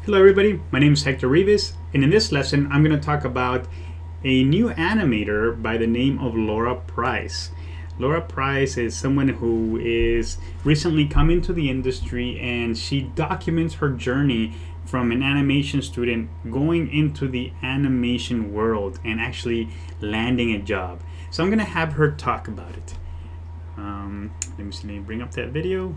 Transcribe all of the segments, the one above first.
Hello everybody, my name is Hector Rivas, and in this lesson I'm going to talk about a new animator by the name of Laura Price. Laura Price is someone who is recently come into the industry, and she documents her journey from an animation student going into the animation world and actually landing a job. So I'm going to have her talk about it. Let me bring up that video.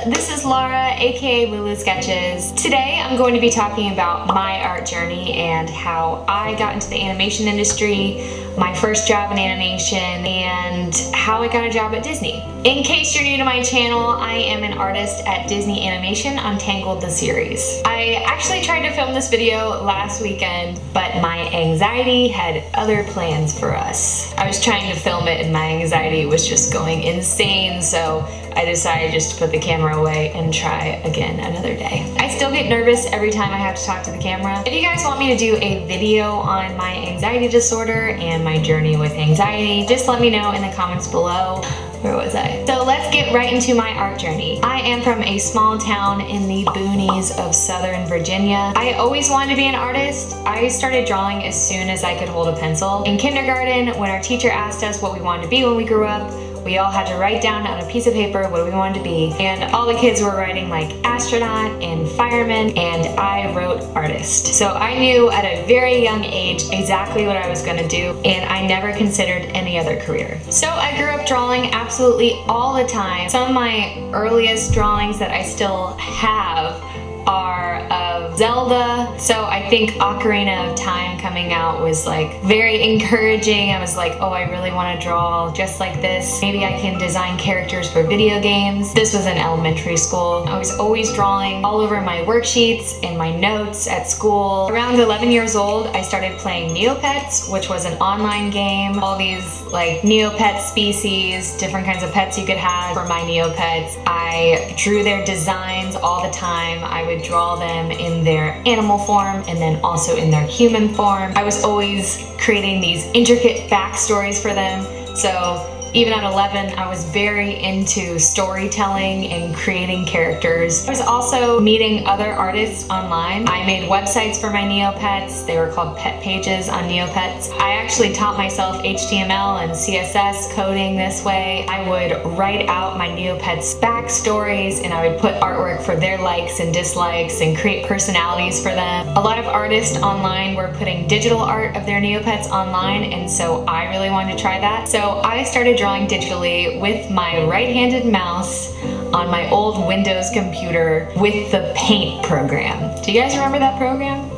This is Laura, aka Lulu Sketches. Today I'm going to be talking about my art journey and how I got into the animation industry, my first job in animation, and how I got a job at Disney. In case you're new to my channel, I am an artist at Disney Animation on Tangled the series. I actually tried to film this video last weekend, but my anxiety had other plans for us. I was trying to film it and my anxiety was just going insane, so I decided just to put the camera away and try again another day. I still get nervous every time I have to talk to the camera. If you guys want me to do a video on my anxiety disorder and my journey with anxiety, just let me know in the comments below. Where was I? So let's get right into my art journey. I am from a small town in the boonies of Southern Virginia. I always wanted to be an artist. I started drawing as soon as I could hold a pencil. In kindergarten, when our teacher asked us what we wanted to be when we grew up, we all had to write down on a piece of paper what we wanted to be, and all the kids were writing like astronaut and fireman, and I wrote artist. So I knew at a very young age exactly what I was going to do, and I never considered any other career. So I grew up drawing absolutely all the time. Some of my earliest drawings that I still have are of Zelda, so I think Ocarina of Time coming out was like very encouraging. I was like, oh, I really want to draw just like this. Maybe I can design characters for video games. This was in elementary school. I was always drawing all over my worksheets and my notes at school. Around 11 years old, I started playing Neopets, which was an online game. All these like Neopet species, different kinds of pets you could have for my Neopets. I drew their designs all the time. I would draw them in their animal form and then also in their human form. I was always creating these intricate backstories for them. So even at 11, I was very into storytelling and creating characters. I was also meeting other artists online. I made websites for my Neopets. They were called pet pages on Neopets. I actually taught myself HTML and CSS coding this way. I would write out my Neopets backstories, and I would put artwork for their likes and dislikes and create personalities for them. A lot of artists online were putting digital art of their Neopets online, and so I really wanted to try that. So I started drawing digitally with my right-handed mouse on my old Windows computer with the Paint program. Do you guys remember that program?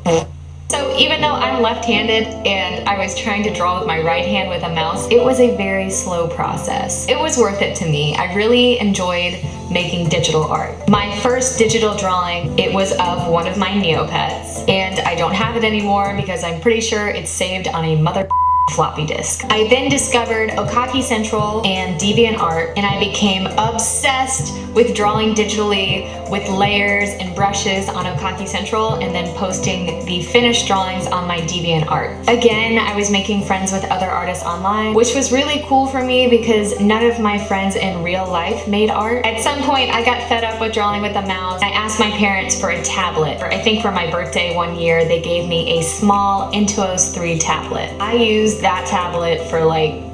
So even though I'm left-handed and I was trying to draw with my right hand with a mouse, it was a very slow process. It was worth it to me. I really enjoyed making digital art. My first digital drawing, it was of one of my Neopets, and I don't have it anymore because I'm pretty sure it's saved on a mother floppy disk. I then discovered Okaki Central and DeviantArt, and I became obsessed with drawing digitally with layers and brushes on Okaki Central and then posting the finished drawings on my DeviantArt. Again, I was making friends with other artists online, which was really cool for me because none of my friends in real life made art. At some point, I got fed up with drawing with a mouse. I asked my parents for a tablet. I think for my birthday one year, they gave me a small Intuos 3 tablet. I used that tablet for like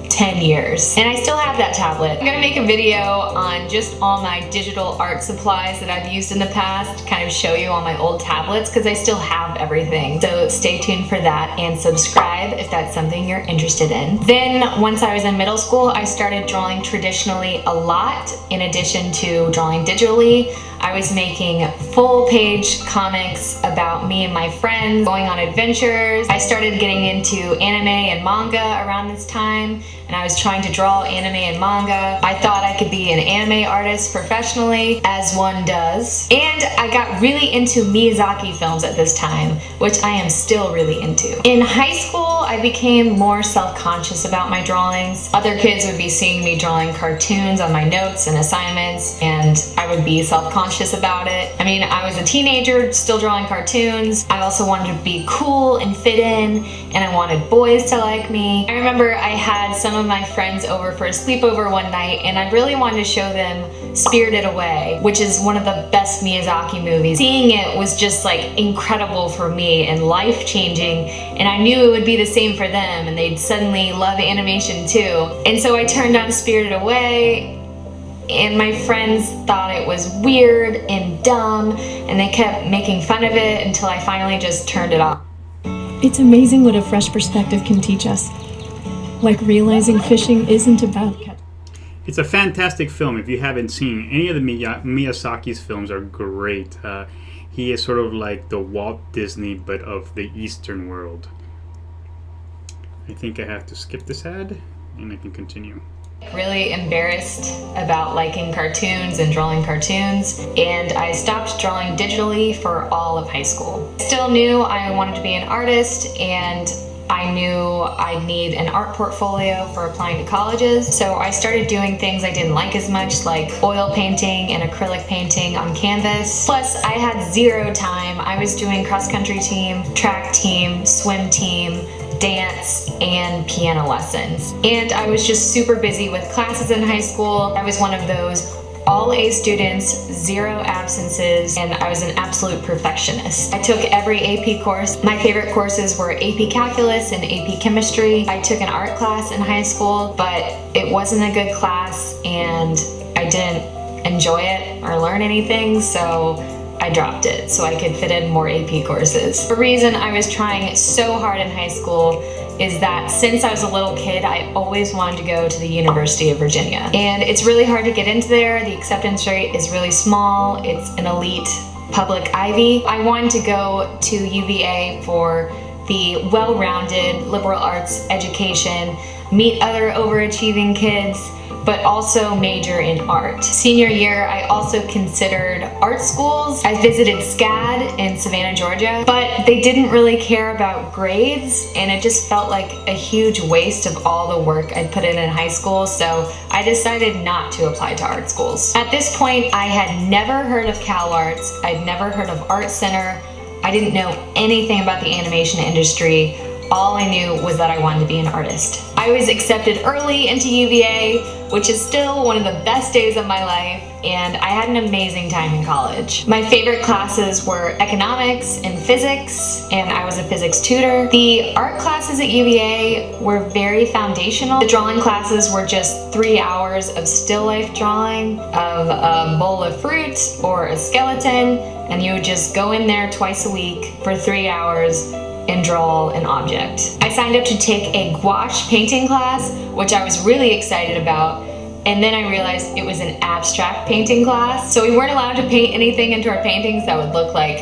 10 years, and I still have that tablet. I'm gonna make a video on just all my digital art supplies that I've used in the past, kind of show you all my old tablets because I still have everything. So stay tuned for that and subscribe if that's something you're interested in. Then once I was in middle school, I started drawing traditionally a lot in addition to drawing digitally. I was making full-page comics about me and my friends going on adventures. I started getting into anime and manga around this time, and I was trying to draw anime and manga. I thought I could be an anime artist professionally, as one does. And I got really into Miyazaki films at this time, which I am still really into. In high school, I became more self-conscious about my drawings. Other kids would be seeing me drawing cartoons on my notes and assignments, and I would be self-conscious about it. I mean, I was a teenager still drawing cartoons. I also wanted to be cool and fit in, and I wanted boys to like me. I remember I had some of my friends over for a sleepover one night, and I really wanted to show them Spirited Away, which is one of the best Miyazaki movies. Seeing it was just like incredible for me and life-changing, and I knew it would be the same for them and they'd suddenly love animation too. And so I turned on Spirited Away, and my friends thought it was weird and dumb, and they kept making fun of it until I finally just turned it off. It's amazing what a fresh perspective can teach us. Like realizing fishing isn't about catching. It's a fantastic film. If you haven't seen any of the Miyazaki's films, are great. He is sort of like the Walt Disney, but of the Eastern world. I think I have to skip this ad, and I can continue. Really embarrassed about liking cartoons and drawing cartoons, and I stopped drawing digitally for all of high school. Still knew I wanted to be an artist, and I knew I'd need an art portfolio for applying to colleges, so I started doing things I didn't like as much, like oil painting and acrylic painting on canvas. Plus, I had zero time. I was doing cross-country team, track team, swim team, dance, and piano lessons. And I was just super busy with classes in high school. I was one of those all A students, zero absences, and I was an absolute perfectionist. I took every AP course. My favorite courses were AP Calculus and AP Chemistry. I took an art class in high school, but it wasn't a good class and I didn't enjoy it or learn anything, so I dropped it so I could fit in more AP courses. The reason I was trying so hard in high school is that since I was a little kid, I always wanted to go to the University of Virginia. And it's really hard to get into there. The acceptance rate is really small. It's an elite public Ivy. I wanted to go to UVA for the well-rounded liberal arts education, meet other overachieving kids, but also major in art. Senior year, I also considered art schools. I visited SCAD in Savannah, Georgia, but they didn't really care about grades, and it just felt like a huge waste of all the work I'd put in high school, so I decided not to apply to art schools. At this point, I had never heard of CalArts, I'd never heard of Art Center, I didn't know anything about the animation industry. All I knew was that I wanted to be an artist. I was accepted early into UVA, which is still one of the best days of my life, and I had an amazing time in college. My favorite classes were economics and physics, and I was a physics tutor. The art classes at UVA were very foundational. The drawing classes were just 3 hours of still life drawing of a bowl of fruit or a skeleton, and you would just go in there twice a week for 3 hours and draw an object. I signed up to take a gouache painting class, which I was really excited about, and then I realized it was an abstract painting class. So we weren't allowed to paint anything into our paintings that would look like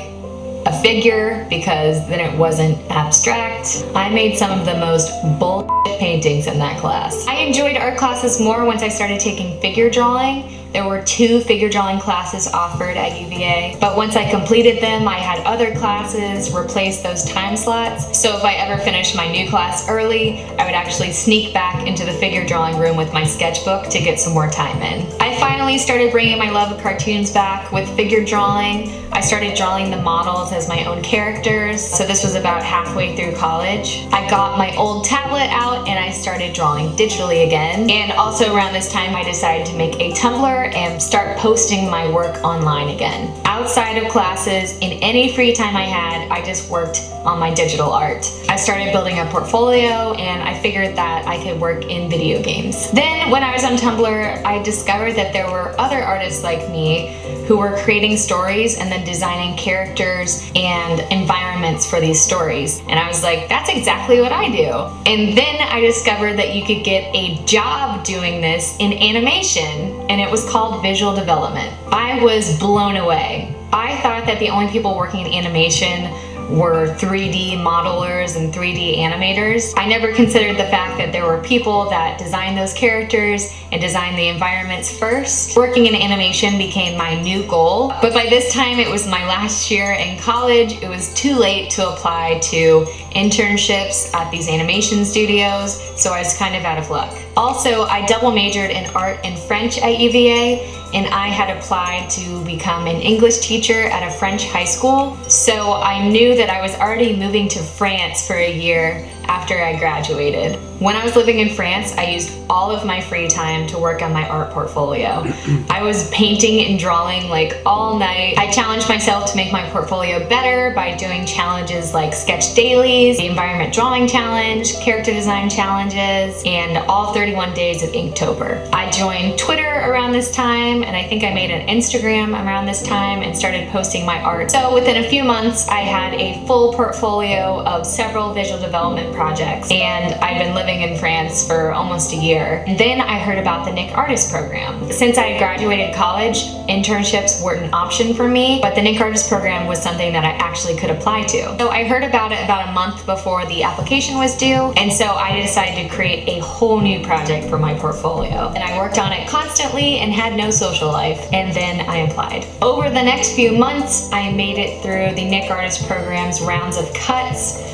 a figure, because then it wasn't abstract. I made some of the most bullshit paintings in that class. I enjoyed art classes more once I started taking figure drawing. There were 2 figure drawing classes offered at UVA, but once I completed them, I had other classes replace those time slots. So if I ever finished my new class early, I would actually sneak back into the figure drawing room with my sketchbook to get some more time in. I finally started bringing my love of cartoons back with figure drawing. I started drawing the models as my own characters, so this was about halfway through college. I got my old tablet out and I started drawing digitally again. And also around this time, I decided to make a Tumblr and start posting my work online again. Outside of classes, in any free time I had, I just worked on my digital art. I started building a portfolio, and I figured that I could work in video games. Then when I was on Tumblr, I discovered that there were other artists like me who were creating stories and then designing characters and environments for these stories. And I was like, that's exactly what I do. And then I discovered that you could get a job doing this in animation, and it was called visual development. I was blown away. I thought that the only people working in animation were 3D modelers and 3D animators. I never considered the fact that there were people that designed those characters and designed the environments first. Working in animation became my new goal, but by this time it was my last year in college. It was too late to apply to internships at these animation studios, so I was kind of out of luck. Also, I double majored in art and French at UVA, and I had applied to become an English teacher at a French high school, so I knew that I was already moving to France for a year after I graduated. When I was living in France, I used all of my free time to work on my art portfolio. I was painting and drawing like all night. I challenged myself to make my portfolio better by doing challenges like sketch dailies, the environment drawing challenge, character design challenges, and all 31 days of Inktober. I joined Twitter around this time, and I think I made an Instagram around this time and started posting my art. So within a few months, I had a full portfolio of several visual development projects, and I've been living in France for almost a year. And then I heard about the Nick Artist program. Since I had graduated college, internships weren't an option for me, but the Nick Artist program was something that I actually could apply to. So I heard about it about a month before the application was due, and so I decided to create a whole new project for my portfolio. And I worked on it constantly and had no social life, and then I applied. Over the next few months, I made it through the Nick Artist program's rounds of cuts,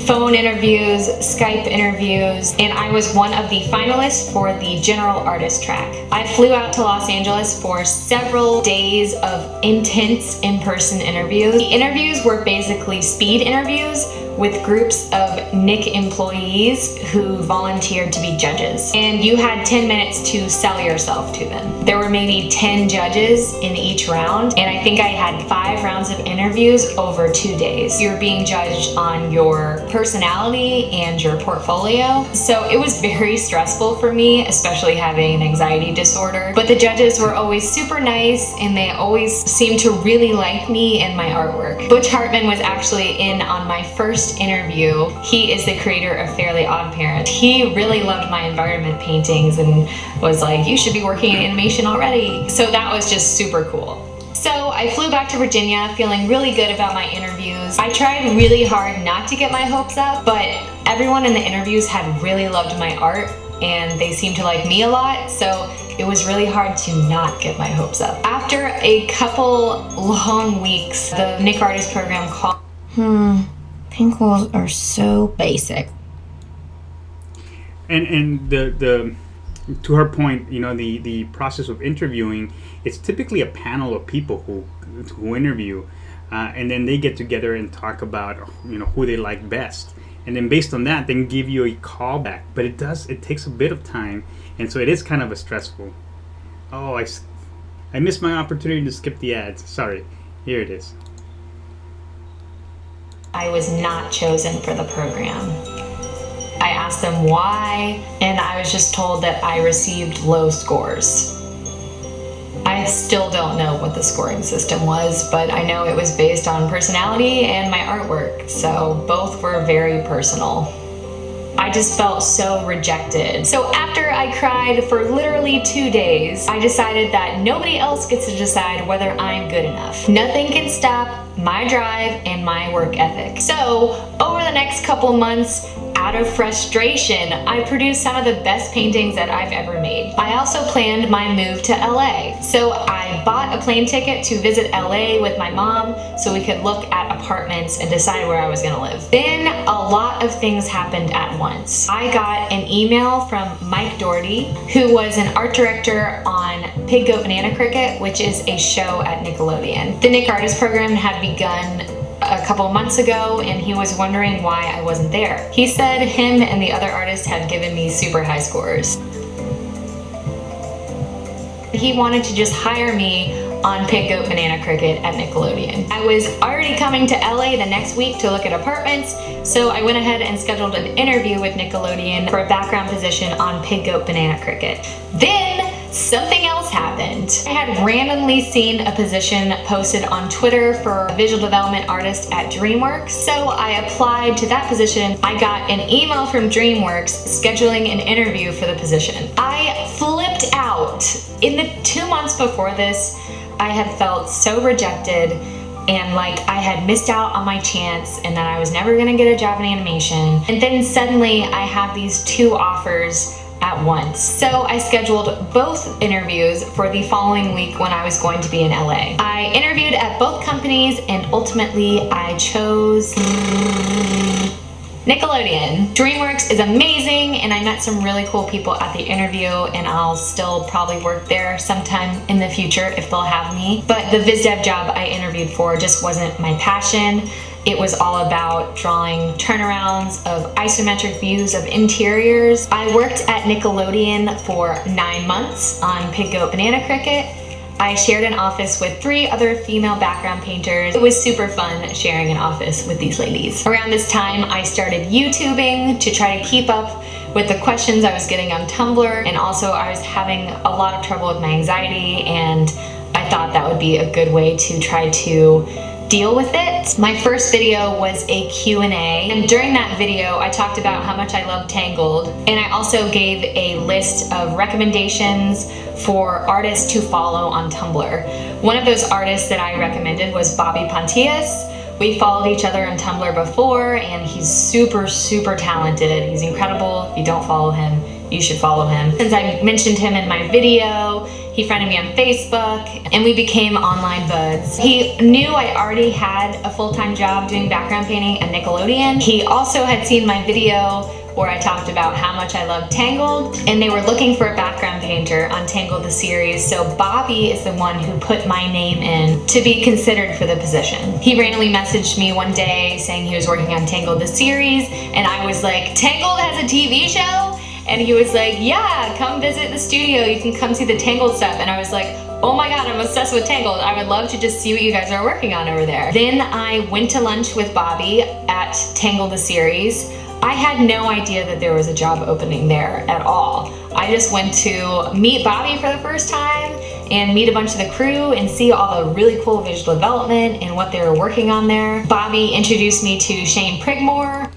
phone interviews, Skype interviews, and I was one of the finalists for the general artist track. I flew out to Los Angeles for several days of intense in-person interviews. The interviews were basically speed interviews with groups of Nick employees who volunteered to be judges. And you had 10 minutes to sell yourself to them. There were maybe 10 judges in each round, and I think I had 5 rounds of interviews over 2 days. You're being judged on your personality and your portfolio. So it was very stressful for me, especially having an anxiety disorder. But the judges were always super nice, and they always seemed to really like me and my artwork. Butch Hartman was actually in on my first interview. He is the creator of Fairly Odd Parent. He really loved my environment paintings and was like, you should be working in animation already. So that was just super cool. So I flew back to Virginia feeling really good about my interviews. I tried really hard not to get my hopes up, but everyone in the interviews had really loved my art and they seemed to like me a lot, so it was really hard to not get my hopes up. After a couple long weeks, the Nick Artist program called. Pink walls are so basic. And the to her point, you know, the process of interviewing, it's typically a panel of people who interview, and then they get together and talk about, you know, who they like best, and then based on that, they can give you a call back. But it takes a bit of time, and so it is kind of a stressful. Oh, I missed my opportunity to skip the ads. Sorry, here it is. I was not chosen for the program. I asked them why, and I was just told that I received low scores. I still don't know what the scoring system was, but I know it was based on personality and my artwork, so both were very personal. I just felt so rejected. So after I cried for literally 2 days, I decided that nobody else gets to decide whether I'm good enough. Nothing can stop my drive and my work ethic. So over the next couple months, out of frustration, I produced some of the best paintings that I've ever made. I also planned my move to LA. So I bought a plane ticket to visit LA with my mom so we could look at apartments and decide where I was gonna live. Then a lot of things happened at once. I got an email from Mike Doherty, who was an art director on Pig Goat Banana Cricket, which is a show at Nickelodeon. The Nick Artist program had begun a couple months ago, and he was wondering why I wasn't there. He said him and the other artists had given me super high scores. He wanted to just hire me on Pig Goat Banana Cricket at Nickelodeon. I was already coming to LA the next week to look at apartments, so I went ahead and scheduled an interview with Nickelodeon for a background position on Pig Goat Banana Cricket. Then something else happened. I had randomly seen a position posted on Twitter for a visual development artist at DreamWorks, so I applied to that position. I got an email from DreamWorks scheduling an interview for the position. I flipped out. In the 2 months before this, I had felt so rejected and like I had missed out on my chance and that I was never gonna get a job in animation. And then suddenly I have these 2 offers at once. So I scheduled both interviews for the following week when I was going to be in LA. I interviewed at both companies and ultimately I chose Nickelodeon. DreamWorks is amazing and I met some really cool people at the interview, and I'll still probably work there sometime in the future if they'll have me. But the biz dev job I interviewed for just wasn't my passion. It was all about drawing turnarounds of isometric views of interiors. I worked at Nickelodeon for 9 months on Pig Goat Banana Cricket. I shared an office with 3 other female background painters. It was super fun sharing an office with these ladies. Around this time, I started YouTubing to try to keep up with the questions I was getting on Tumblr, and also I was having a lot of trouble with my anxiety, and I thought that would be a good way to try to deal with it. My first video was a Q&A, and during that video I talked about how much I love Tangled, and I also gave a list of recommendations for artists to follow on Tumblr. One of those artists that I recommended was Bobby Pontius. We followed each other on Tumblr before, and he's super talented. He's incredible. If you don't follow him, you should follow him. Since I mentioned him in my video, he friended me on Facebook, and we became online buds. He knew I already had a full-time job doing background painting at Nickelodeon. He also had seen my video where I talked about how much I love Tangled, and they were looking for a background painter on Tangled the series, so Bobby is the one who put my name in to be considered for the position. He randomly messaged me one day saying he was working on Tangled the series, and I was like, Tangled has a TV show? And he was like, yeah, come visit the studio, you can come see the Tangled stuff. And I was like, oh my god, I'm obsessed with Tangled. I would love to just see what you guys are working on over there. Then I went to lunch with Bobby at Tangled the series. I had no idea that there was a job opening there at all. I just went to meet Bobby for the first time and meet a bunch of the crew and see all the really cool visual development and what they were working on there. Bobby introduced me to Shane Prigmore.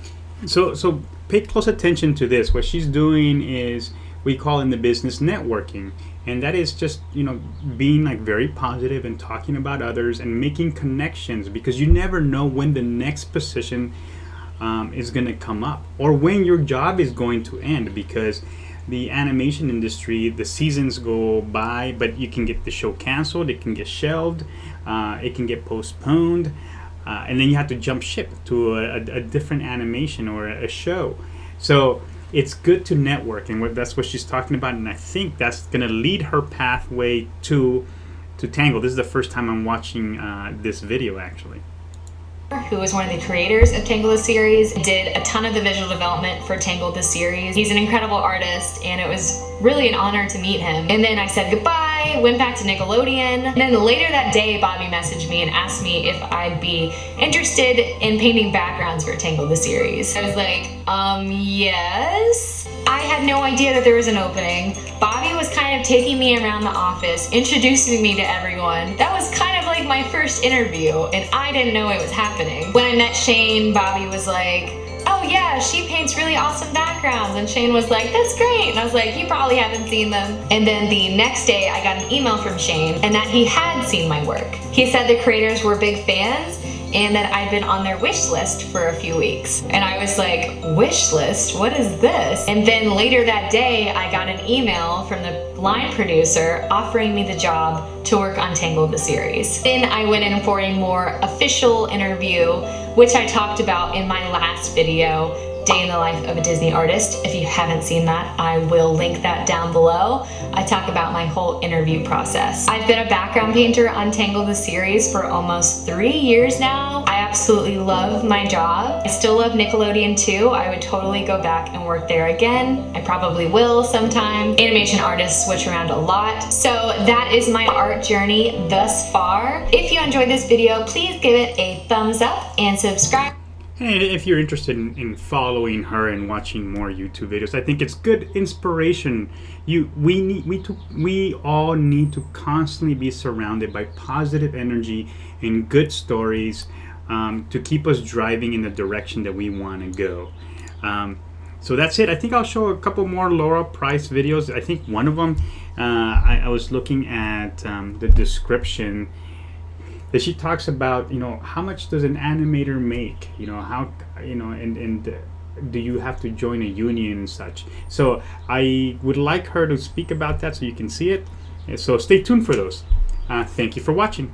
So pay close attention to this. What she's doing is, we call in the business networking, and that is just, you know, being like very positive and talking about others and making connections, because you never know when the next position is going to come up or when your job is going to end, because the animation industry, the seasons go by, but you can get the show canceled, it can get shelved, it can get postponed. And then you have to jump ship to a different animation or a show. So it's good to network, and that's what she's talking about. And I think that's going to lead her pathway to Tangled. This is the first time I'm watching this video, actually. Who was one of the creators of Tangled the series, did a ton of the visual development for Tangled the series. He's an incredible artist, and it was really an honor to meet him. And then I said goodbye, went back to Nickelodeon. And then later that day, Bobby messaged me and asked me if I'd be interested in painting backgrounds for Tangled the series. I was like, yes. I had no idea that there was an opening. Bobby was kind of taking me around the office, introducing me to everyone. That was kind of like my first interview, and I didn't know it was happening. When I met Shane, Bobby was like, oh yeah, she paints really awesome backgrounds. And Shane was like, that's great. And I was like, you probably haven't seen them. And then the next day I got an email from Shane and that he had seen my work. He said the creators were big fans and that I'd been on their wish list for a few weeks. And I was like, wish list? What is this? And then later that day, I got an email from the line producer offering me the job to work on Tangled the series. Then I went in for a more official interview, which I talked about in my last video, Day in the Life of a Disney Artist. If you haven't seen that, I will link that down below. I talk about my whole interview process. I've been a background painter on Tangled the series for almost 3 years now. I absolutely love my job. I still love Nickelodeon too. I would totally go back and work there again. I probably will sometime. Animation artists switch around a lot. So that is my art journey thus far. If you enjoyed this video, please give it a thumbs up and subscribe. And if you're interested in following her and watching more YouTube videos, I think it's good inspiration. We all need to constantly be surrounded by positive energy and good stories to keep us driving in the direction that we want to go. So that's it. I think I'll show a couple more Laura Price videos. I think one of them, I was looking at the description. that she talks about, how much does an animator make? How, and do you have to join a union and such? So I would like her to speak about that so you can see it. So stay tuned for those. Thank you for watching.